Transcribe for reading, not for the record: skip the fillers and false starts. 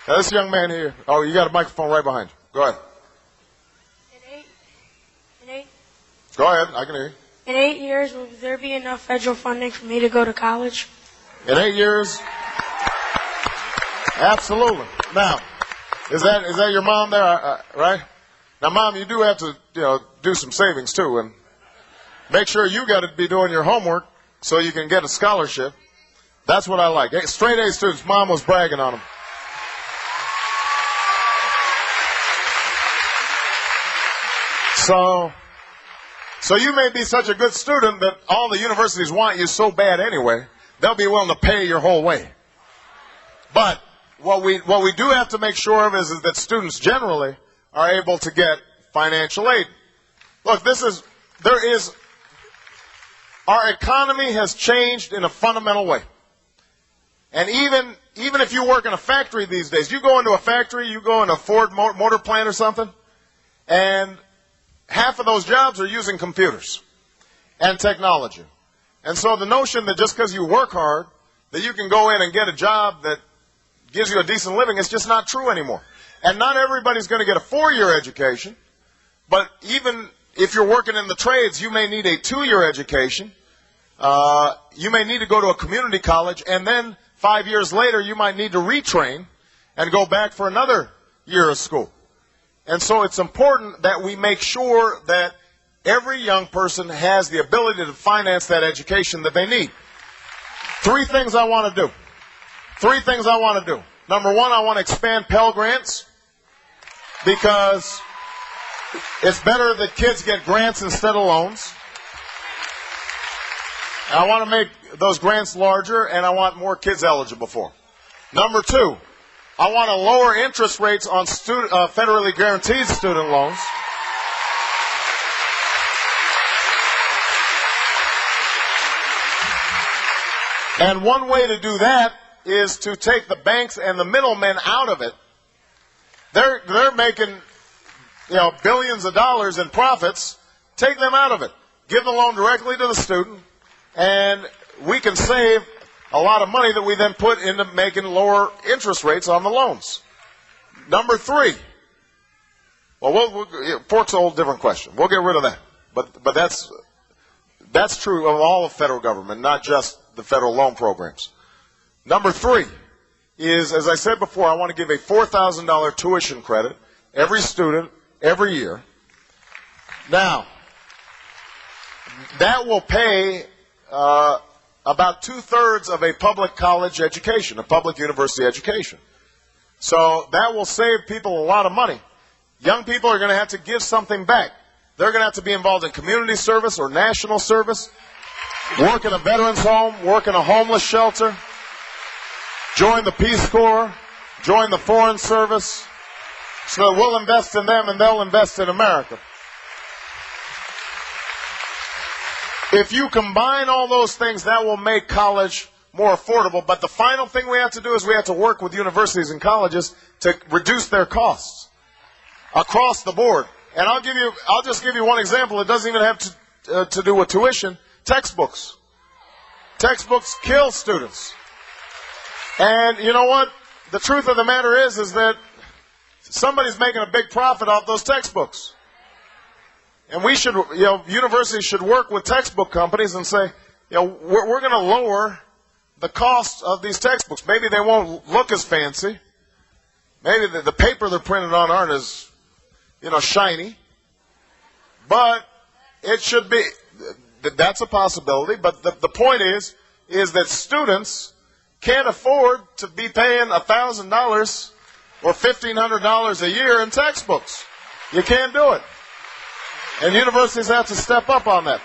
Now, this young man here. Oh, you got a microphone right behind you. Go ahead. Go ahead. I can hear you. In 8 years, will there be enough federal funding for me to go to college? In 8 years? Absolutely. Now, is that your mom there? Right? Now, Mom, you do have to do some savings too, and make sure you got to be doing your homework so you can get a scholarship. That's what I like. Straight A students. Mom was bragging on them. So you may be such a good student that all the universities want you so bad anyway, they'll be willing to pay your whole way. But what we do have to make sure of is that students generally are able to get financial aid. Look, our economy has changed in a fundamental way. And even if you work in a factory these days, you go into a factory, you go in a Ford motor plant or something, and half of those jobs are using computers and technology. And so the notion that just because you work hard, that you can go in and get a job that gives you a decent living is just not true anymore. And not everybody's going to get a 4-year education, but even if you're working in the trades, you may need a 2-year education. You may need to go to a community college, and then 5 years later, you might need to retrain and go back for another year of school. And so it's important that we make sure that every young person has the ability to finance that education that they need. 3 things I want to do. 3 things I want to do. Number 1, I want to expand Pell Grants because it's better that kids get grants instead of loans. I want to make those grants larger, and I want more kids eligible for them. Number 2, I want to lower interest rates on federally guaranteed student loans. And one way to do that is to take the banks and the middlemen out of it. They're making billions of dollars in profits. Take them out of it. Give the loan directly to the student, and we can save a lot of money that we then put into making lower interest rates on the loans. Number 3. Pork's a whole different question. We'll get rid of that. But that's true of all of federal government, not just the federal loan programs. Number 3 is, as I said before, I want to give a $4,000 tuition credit every student every year. Now, that will pay about 2/3 of a public college education, a public university education. So that will save people a lot of money. Young people are going to have to give something back. They're going to have to be involved in community service or national service, work in a veterans home, work in a homeless shelter, join the Peace Corps, join the Foreign Service, so that we'll invest in them and they'll invest in America. If you combine all those things, that will make college more affordable. But the final thing we have to do is we have to work with universities and colleges to reduce their costs across the board. And I'll just give you one example. It doesn't even have to do with tuition. Textbooks. Textbooks kill students. And you know what? The truth of the matter is that somebody's making a big profit off those textbooks. And we should, universities should work with textbook companies and say, we're going to lower the cost of these textbooks. Maybe they won't look as fancy. Maybe the paper they're printed on aren't as, shiny. But it should be, that's a possibility. But the point is that students can't afford to be paying $1,000 or $1,500 a year in textbooks. You can't do it. And universities have to step up on that.